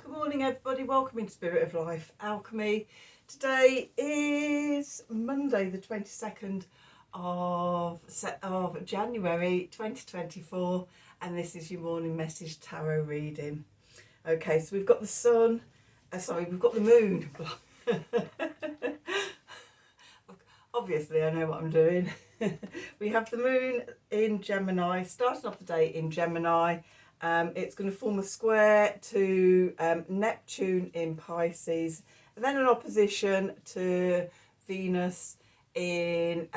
Good morning everybody, welcome into Spirit of Life Alchemy. Today is Monday the 22nd of January 2024 and this is your morning message tarot reading. Okay, so we've got the sun, we've got the moon. Obviously I know what I'm doing. We have the moon in Gemini, starting off the day in Gemini. It's going to form a square to Neptune in Pisces, and then an opposition to Venus in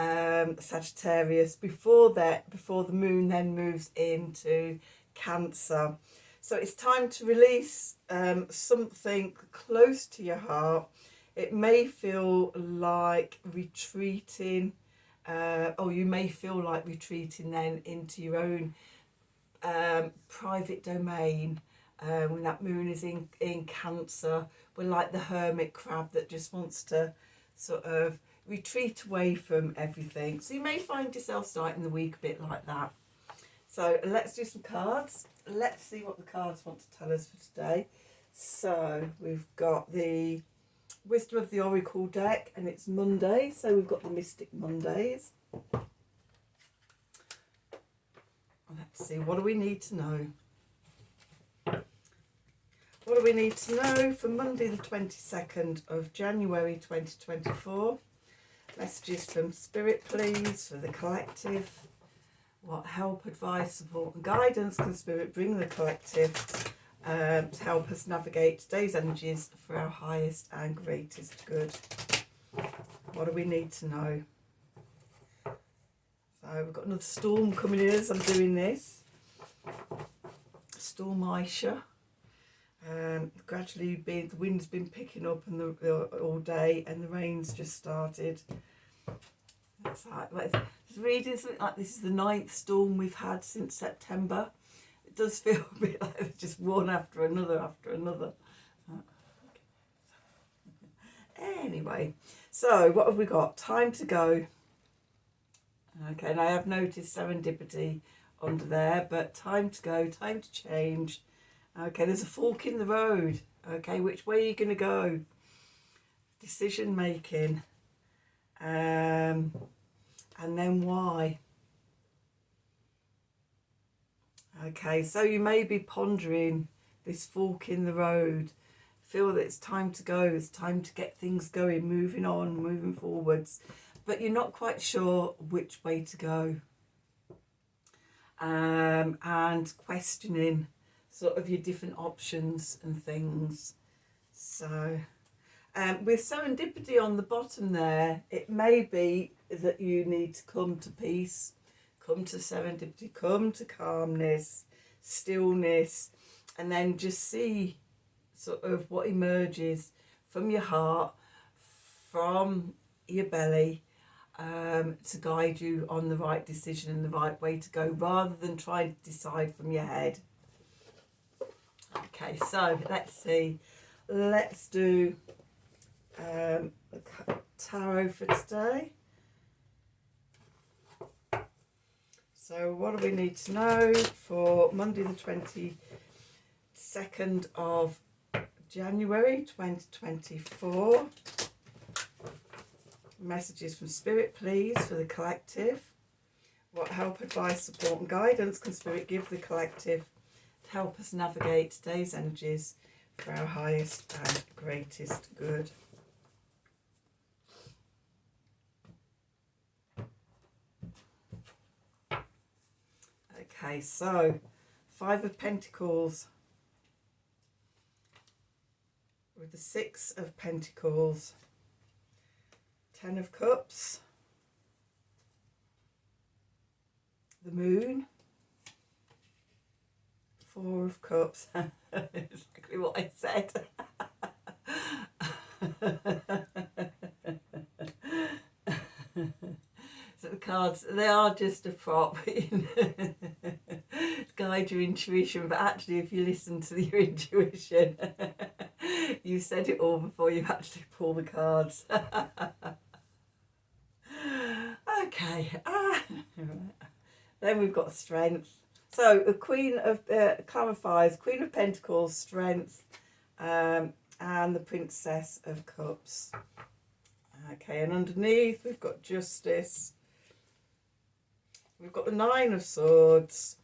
Sagittarius before the moon then moves into Cancer. So it's time to release something close to your heart. It may feel like retreating, or you may feel like retreating then into your own private domain. When that moon is in Cancer, we're like the hermit crab that just wants to sort of retreat away from everything. So you may find yourself starting the week a bit like that. So let's do some cards. Let's see what the cards want to tell us for today. So we've got the Wisdom of the Oracle deck, and it's Monday, so we've got the Mystic Mondays. Let's see, what do we need to know? What do we need to know for Monday the 22nd of January 2024? Messages from Spirit, please, for the collective. What help, advice, support and guidance can Spirit bring the collective to help us navigate today's energies for our highest and greatest good? What do we need to know? So we've got another storm coming in as I'm doing this. Storm Aisha. Gradually the wind's been picking up and all day, and the rain's just started. It's like, reading something like this is the 9th storm we've had since September. It does feel a bit like it's just one after another. Anyway, so what have we got? Time to go. Okay, and I have noticed serendipity under there, but time to go, time to change. Okay, there's a fork in the road. Okay, which way are you going to go? Decision making. And then why? Okay, so you may be pondering this fork in the road. Feel that it's time to go, it's time to get things going, moving on, moving forwards. But you're not quite sure which way to go. And questioning sort of your different options and things. So with serendipity on the bottom there, it may be that you need to come to peace, come to serendipity, come to calmness, stillness, and then just see sort of what emerges from your heart, from your belly, to guide you on the right decision and the right way to go, rather than trying to decide from your head. Okay, so let's see. Let's do a tarot for today. So what do we need to know for Monday the 22nd of January 2024? Messages from Spirit, please, for the collective. What help, advice, support and guidance can Spirit give the collective to help us navigate today's energies for our highest and greatest good? Okay, so 5 of Pentacles with the 6 of Pentacles, 10 of Cups, the Moon, 4 of Cups. Exactly what I said. So the cards, they are just a prop to guide your intuition, but actually if you listen to your intuition, you said it all before you actually pull the cards. Okay, then we've got Strength. So the Queen of clarifies, Queen of Pentacles, Strength, and the Princess of Cups. Okay, and underneath we've got Justice. We've got the Nine of Swords.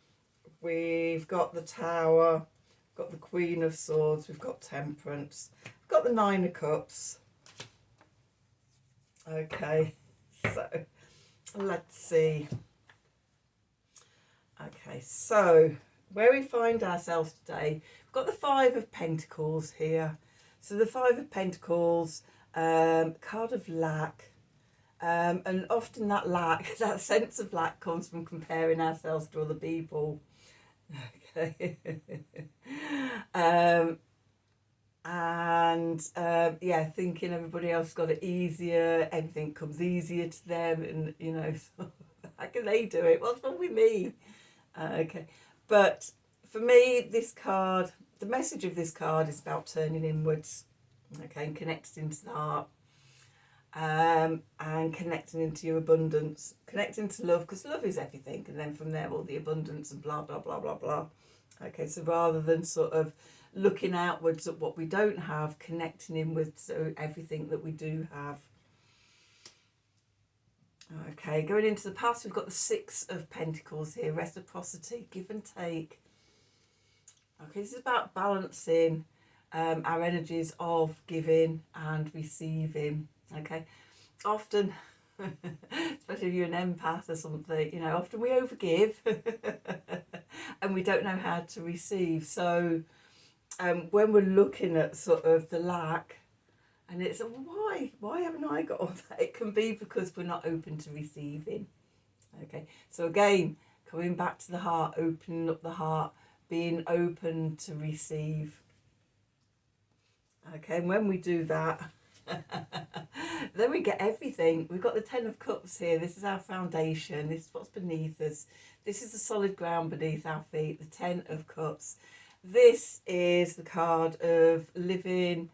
We've got the Tower. We've got the Queen of Swords. We've got Temperance. We've got the Nine of Cups. Okay, so let's see. Okay, so where we find ourselves today, we've got the Five of Pentacles here. So the Five of Pentacles, card of lack. And often that lack, that sense of lack comes from comparing ourselves to other people. Okay. Yeah, thinking everybody else got it easier, everything comes easier to them, and you know, how can they do it? What's wrong with me? Okay, but for me, this card, the message of this card is about turning inwards, okay, and connecting into the heart, and connecting into your abundance, connecting to love, because love is everything, and then from there all the abundance and blah blah blah blah blah. Okay, so rather than sort of looking outwards at what we don't have, connecting inwards to everything that we do have. Okay, going into the past, we've got the Six of Pentacles here, reciprocity, give and take. Okay, this is about balancing our energies of giving and receiving. Okay, often, especially if you're an empath or something, you know, often we overgive and we don't know how to receive. So when we're looking at sort of the lack, and it's why haven't I got all that? It can be because we're not open to receiving. Okay, so again, coming back to the heart, opening up the heart, being open to receive. Okay, and when we do that, then we get everything. We've got the Ten of Cups here. This is our foundation. This is what's beneath us. This is the solid ground beneath our feet, the Ten of Cups. This is the card of living,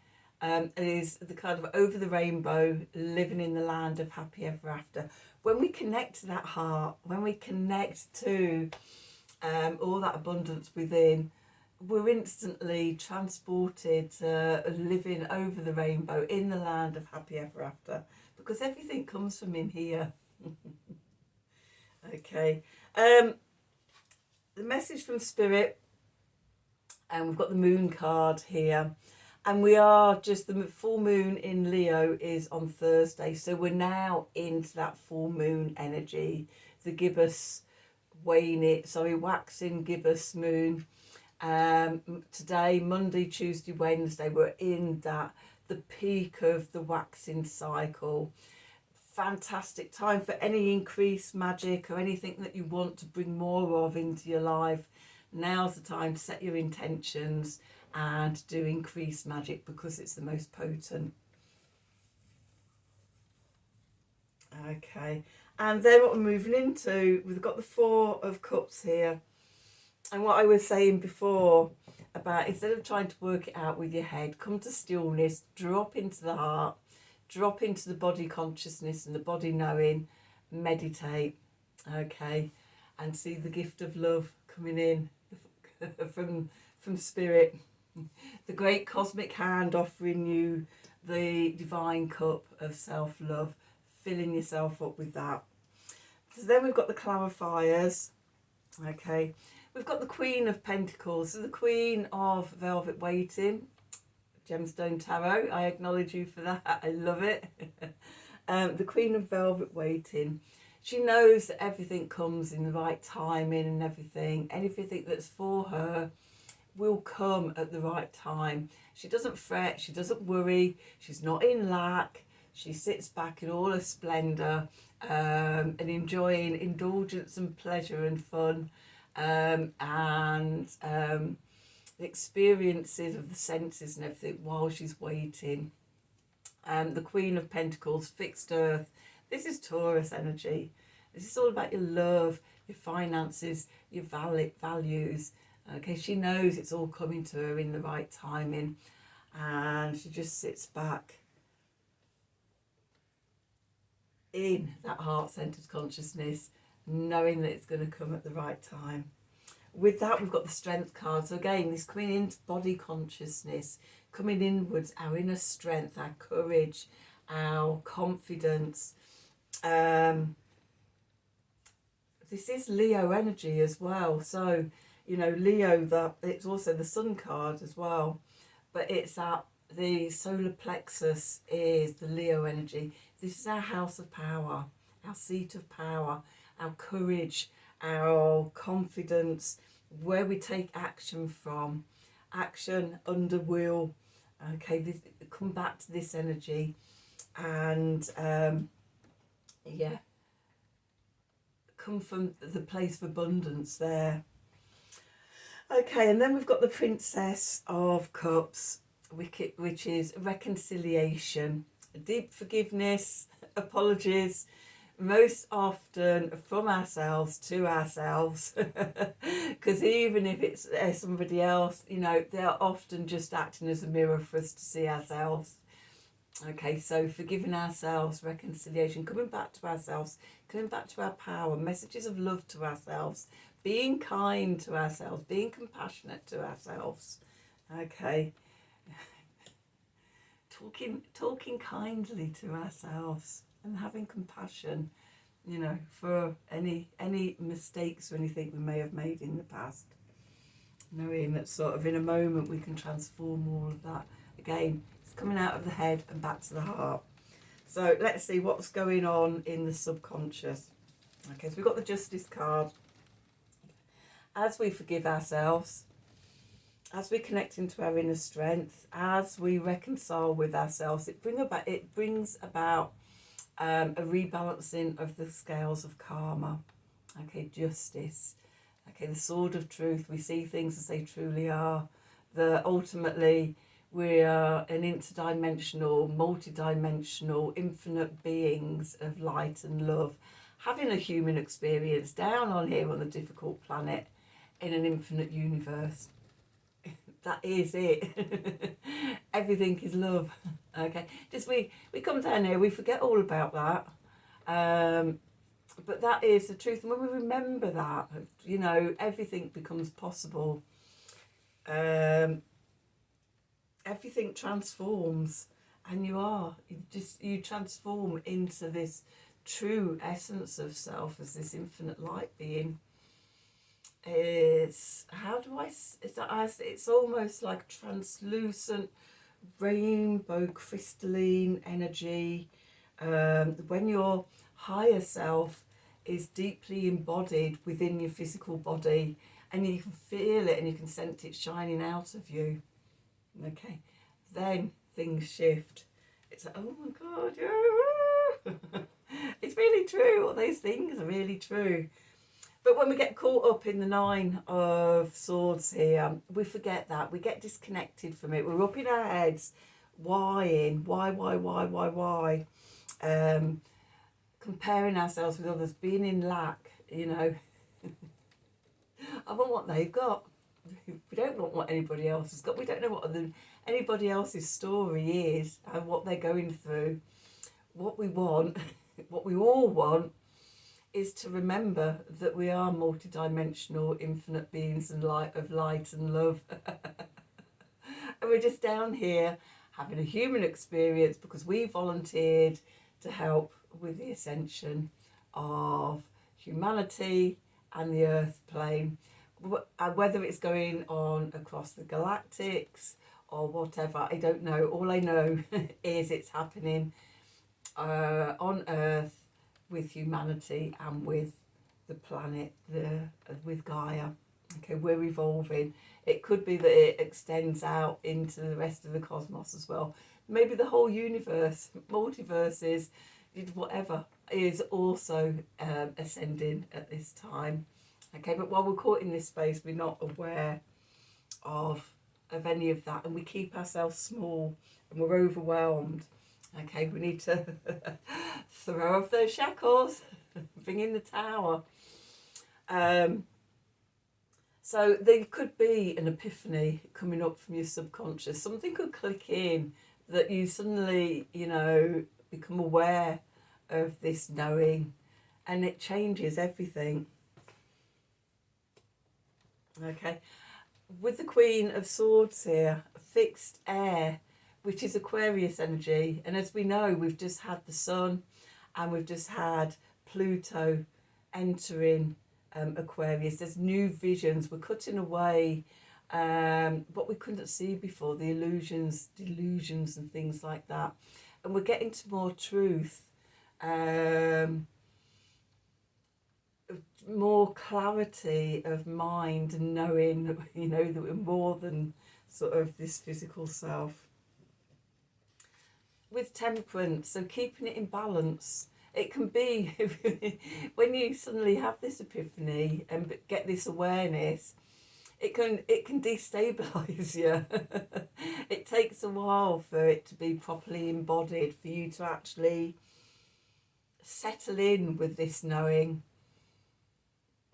is the card of over the rainbow, living in the land of happy ever after. When we connect to that heart, when we connect to all that abundance within, we're instantly transported living over the rainbow in the land of happy ever after, because everything comes from in here. Okay, the message from Spirit, and we've got the Moon card here, and we are just, the full moon in Leo is on Thursday, so we're now into that full moon energy, the gibbous waxing gibbous moon. Today, Monday, Tuesday, Wednesday, we're in the peak of the waxing cycle. Fantastic time for any increased magic or anything that you want to bring more of into your life. Now's the time to set your intentions and do increased magic, because it's the most potent. Okay, and then what we're moving into, we've got the Four of Cups here. And what I was saying before about, instead of trying to work it out with your head, come to stillness, drop into the heart, drop into the body consciousness and the body knowing, meditate, okay, and see the gift of love coming in from Spirit, the great cosmic hand offering you the divine cup of self-love, filling yourself up with that. So then we've got the clarifiers, okay. We've got the Queen of Pentacles, so the Queen of Velvet Waiting, Gemstone Tarot. I acknowledge you for that. I love it. The Queen of Velvet Waiting. She knows that everything comes in the right timing and everything. Anything that's for her will come at the right time. She doesn't fret. She doesn't worry. She's not in lack. She sits back in all her splendour and enjoying indulgence and pleasure and fun. The experiences of the senses and everything while she's waiting. The Queen of Pentacles, fixed earth. This is Taurus energy. This is all about your love, your finances, your values. Okay, she knows it's all coming to her in the right timing, and she just sits back in that heart-centered consciousness, knowing that it's going to come at the right time. with that, we've got the Strength card. So again, this coming into body consciousness, coming inwards, our inner strength, our courage, our confidence. This is Leo energy as well. So, you know, Leo, it's also the Sun card as well. But it's that the solar plexus is the Leo energy. This is our house of power, our seat of power, our courage, our confidence, where we take action from, action under will. Okay, come back to this energy, and yeah, come from the place of abundance there. Okay, and then we've got the Princess of Cups, which is reconciliation, deep forgiveness, apologies, most often from ourselves to ourselves, because even if it's somebody else, you know, they're often just acting as a mirror for us to see ourselves. Okay, so forgiving ourselves, reconciliation, coming back to ourselves, coming back to our power, messages of love to ourselves, being kind to ourselves, being compassionate to ourselves. Okay, talking kindly to ourselves and having compassion, you know, for any mistakes or anything we may have made in the past. Knowing that sort of in a moment we can transform all of that. Again, it's coming out of the head and back to the heart. So let's see what's going on in the subconscious. Okay, so we've got the Justice card. As we forgive ourselves, as we connect into our inner strength, as we reconcile with ourselves, it brings about a rebalancing of the scales of karma. Okay, justice. Okay, the sword of truth. We see things as they truly are. Ultimately, we are an interdimensional, multidimensional, infinite beings of light and love, having a human experience down on here on the difficult planet in an infinite universe. That is it. Everything is love. Okay, just we come down here, we forget all about that. But that is the truth. And when we remember that, you know, everything becomes possible. Everything transforms, and you transform into this true essence of self as this infinite light being. It's almost like translucent, rainbow crystalline energy. When your higher self is deeply embodied within your physical body, and you can feel it and you can sense it shining out of you. Okay, then things shift. It's like, oh my God, yeah. It's really true. All those things are really true. But when we get caught up in the Nine of Swords here, we forget that. We get disconnected from it. We're up in our heads, why? Comparing ourselves with others, being in lack, you know. I want what they've got. We don't want what anybody else has got. We don't know what anybody else's story is and what they're going through. What we want, what we all want, is to remember that we are multidimensional, infinite beings and light and love. And we're just down here having a human experience because we volunteered to help with the ascension of humanity and the earth plane. Whether it's going on across the galactics or whatever, I don't know. All I know is it's happening on Earth with humanity and with the planet, with Gaia. Okay, we're evolving. It could be that it extends out into the rest of the cosmos as well. Maybe the whole universe, multiverses, whatever, is also ascending at this time. Okay, but while we're caught in this space, we're not aware of any of that, and we keep ourselves small and we're overwhelmed. Okay, we need to throw off those shackles, bring in the tower. So there could be an epiphany coming up from your subconscious. Something could click in that you suddenly, you know, become aware of this knowing, and it changes everything. Okay, with the Queen of Swords here, fixed air, which is Aquarius energy. And as we know, we've just had the Sun and we've just had Pluto entering Aquarius. There's new visions. We're cutting away what we couldn't see before, the illusions, delusions and things like that. And we're getting to more truth. More clarity of mind and knowing that, you know, that we're more than sort of this physical self. With temperance, so keeping it in balance. It can be when you suddenly have this epiphany and get this awareness, it can destabilize you. It takes a while for it to be properly embodied, for you to actually settle in with this knowing.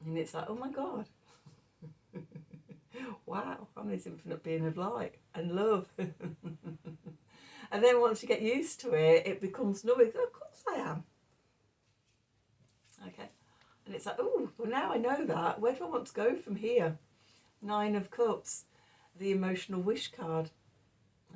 And it's like, oh my God, wow, I'm this infinite being of light and love. And then once you get used to it, it becomes knowing, of course I am. Okay. And it's like, oh, well, now I know that. Where do I want to go from here? 9 of Cups, the emotional wish card.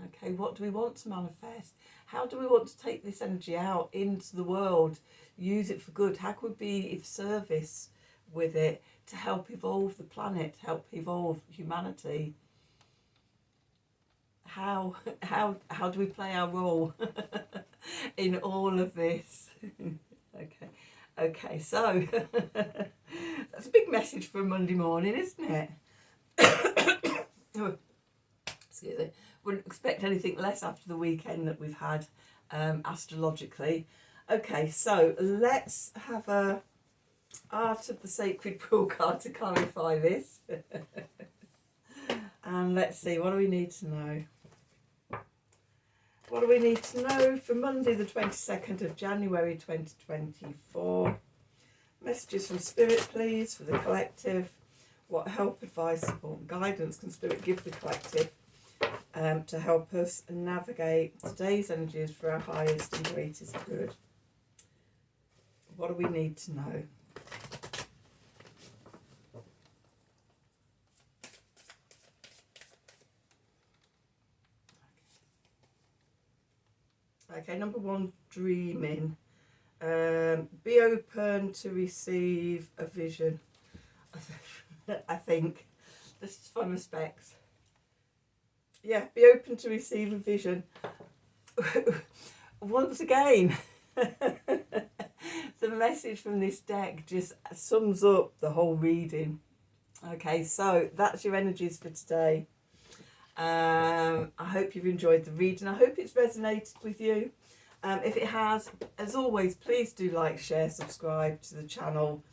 Okay, what do we want to manifest? How do we want to take this energy out into the world? Use it for good. How can we be of service with it to help evolve the planet, to help evolve humanity? How do we play our role in all of this? Okay, so that's a big message for a Monday morning, isn't it? Oh, excuse me. Wouldn't expect anything less after the weekend that we've had astrologically. Okay, so let's have a Art of the Sacred Pool card to clarify this. And let's see, what do we need to know? What do we need to know for Monday the 22nd of January 2024? Messages from Spirit, please, for the collective. What help, advice, support and guidance can Spirit give the collective to help us navigate today's energies for our highest and greatest good? What do we need to know? Okay, number 1, dreaming. Be open to receive a vision. I think. This is fun respects. Yeah, be open to receive a vision. Once again, the message from this deck just sums up the whole reading. Okay, so that's your energies for today. I hope you've enjoyed the reading. I hope it's resonated with you. If it has, as always, please do like, share, subscribe to the channel.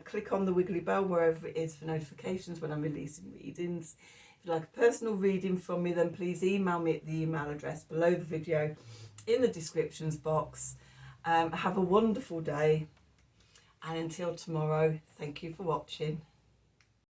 Click on the wiggly bell wherever it is for notifications when I'm releasing readings. If you'd like a personal reading from me, then please email me at the email address below the video in the descriptions box. Have a wonderful day, and until tomorrow, thank you for watching.